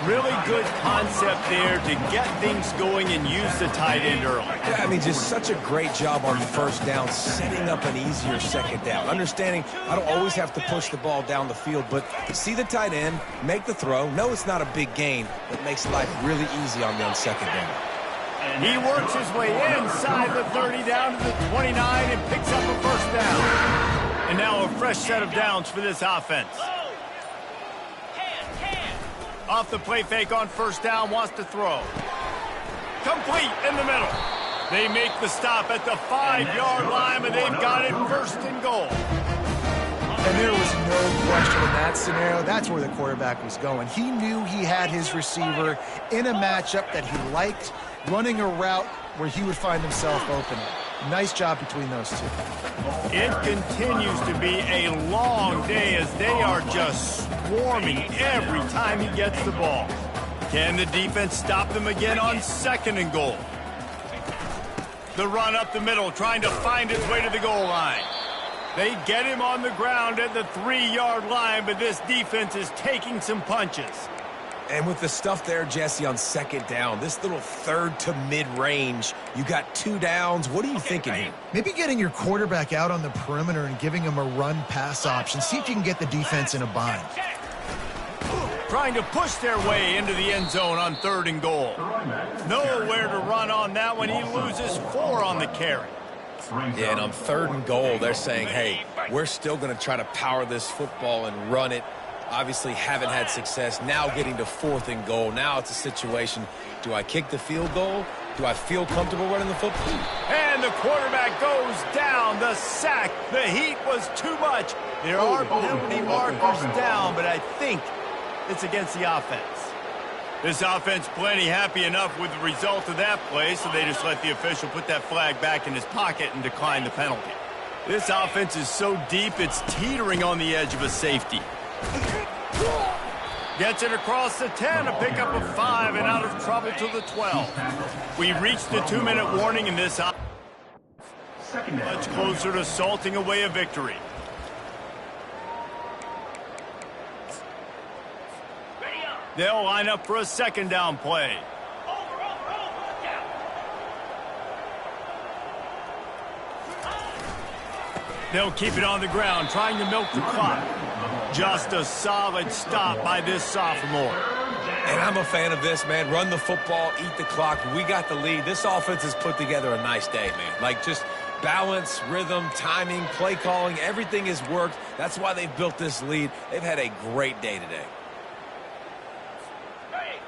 Really good concept there to get things going and use the tight end early. Yeah, I mean, just such a great job on 1st down, setting up an easier 2nd down. Understanding I don't always have to push the ball down the field, but see the tight end, make the throw. No, it's not a big gain, but makes life really easy on me on 2nd down. He works his way inside the 30 down to the 29 and picks up a 1st down. And now a fresh set of downs for this offense. Off the play fake on 1st down, wants to throw. Complete in the middle. They make the stop at the 5-yard line, but they've got it 1st and goal. And there was no question in that scenario. That's where the quarterback was going. He knew he had his receiver in a matchup that he liked, running a route where he would find himself open. Nice job between those two. It continues to be a long day as they are just swarming every time he gets the ball. Can the defense stop them again on 2nd and goal? The run up the middle, trying to find his way to the goal line. They get him on the ground at the 3-yard line, but this defense is taking some punches. And with the stuff there, Jesse, on 2nd down, this little 3rd to mid-range, you got 2 downs. What are you thinking here? Maybe getting your quarterback out on the perimeter and giving him a run-pass option. See if you can get the defense in a bind. Trying to push their way into the end zone on 3rd and goal. Nowhere to run on that one. He loses 4 on the carry. Yeah, and on 3rd and goal, they're saying, hey, we're still going to try to power this football and run it. Obviously haven't had success. Now getting to 4th and goal. Now it's a situation, do I kick the field goal? Do I feel comfortable running the football? And the quarterback goes down. The sack. The heat was too much. There are penalty markers down, but I think it's against the offense. This offense plenty happy enough with the result of that play, so they just let the official put that flag back in his pocket and decline the penalty. This offense is so deep, it's teetering on the edge of a safety. Gets it across the 10, a pickup of 5, and out of trouble to the 12. We reached the 2-minute warning in this. Much closer to salting away a victory. They'll line up for a 2nd down play. They'll keep it on the ground, trying to milk the clock. Just a solid stop by this sophomore. And I'm a fan of this, man. Run the football, eat the clock. We got the lead. This offense has put together a nice day, man. Like, just balance, rhythm, timing, play calling, everything has worked. That's why they've built this lead. They've had a great day today.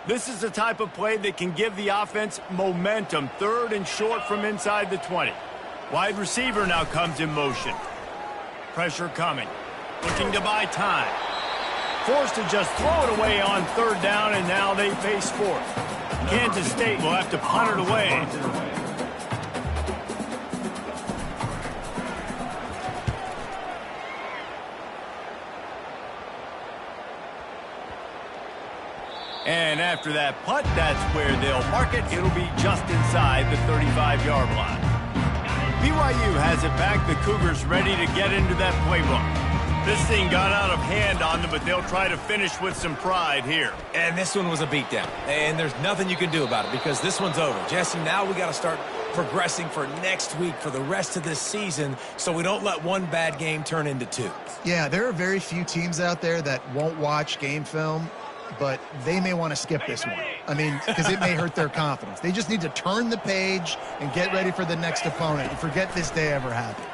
This is the type of play that can give the offense momentum. 3rd and short from inside the 20. Wide receiver now comes in motion. Pressure coming. Looking to buy time. Forced to just throw it away on 3rd down, and now they face 4th. Kansas State will have to punt it away. And after that punt, that's where they'll mark it. It'll be just inside the 35-yard line. BYU has it back. The Cougars ready to get into that playbook. This thing got out of hand on them, but they'll try to finish with some pride here. And this one was a beatdown. And there's nothing you can do about it because this one's over. Jesse, now we got to start progressing for next week for the rest of this season so we don't let one bad game turn into two. Yeah, there are very few teams out there that won't watch game film, but they may want to skip this one. I mean, because it may hurt their confidence. They just need to turn the page and get ready for the next opponent and forget this day ever happened.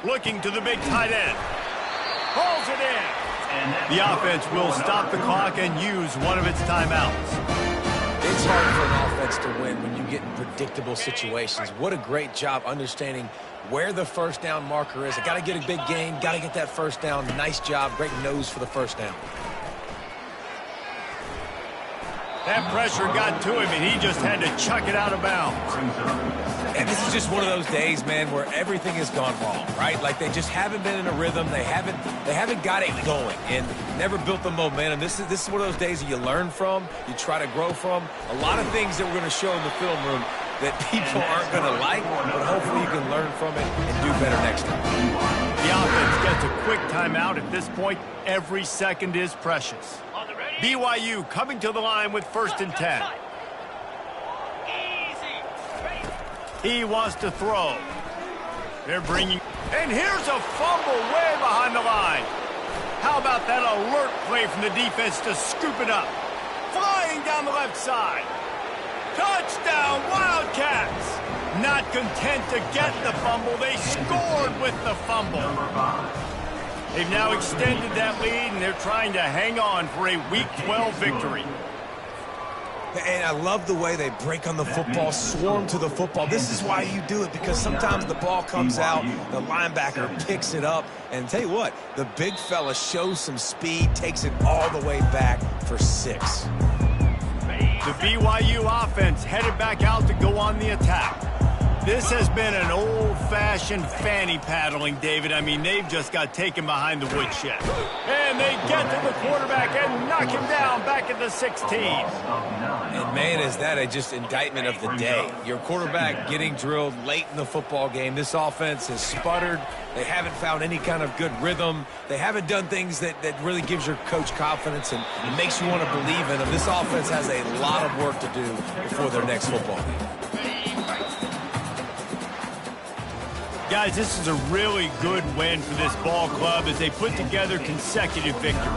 Looking to the big tight end. Pulls it in. The offense will stop the clock and use one of its timeouts. It's hard for an offense to win when you get in predictable situations. What a great job understanding where the first down marker is. I got to get a big gain, got to get that first down. Nice job, great nose for the first down. That pressure got to him, and he just had to chuck it out of bounds. And this is just one of those days, man, where everything has gone wrong, right? Like they just haven't been in a rhythm. They haven't got it going and never built the momentum. This is one of those days that you learn from, you try to grow from. A lot of things that we're going to show in the film room that people aren't going to like, but hopefully you can learn from it and do better next time. The offense gets a quick timeout. At this point, every second is precious. BYU coming to the line with 1st and 10. He wants to throw. They're bringing... And here's a fumble way behind the line. How about that alert play from the defense to scoop it up? Flying down the left side. Touchdown, Wildcats! Not content to get the fumble, they scored with the fumble. They've now extended that lead, and they're trying to hang on for a Week 12 victory. And I love the way they break on the football, swarm to the football. This is why you do it, because sometimes the ball comes out, the linebacker picks it up, and tell you what, the big fella shows some speed, takes it all the way back for 6. The BYU offense headed back out to go on the attack. This has been an old-fashioned fanny paddling, David. I mean, they've just got taken behind the woodshed. And they get to the quarterback and knock him down back at the 16. And, man, is that a just indictment of the day. Your quarterback getting drilled late in the football game. This offense has sputtered. They haven't found any kind of good rhythm. They haven't done things that really gives your coach confidence and makes you want to believe in them. This offense has a lot of work to do before their next football game. Guys, this is a really good win for this ball club as they put together consecutive victories.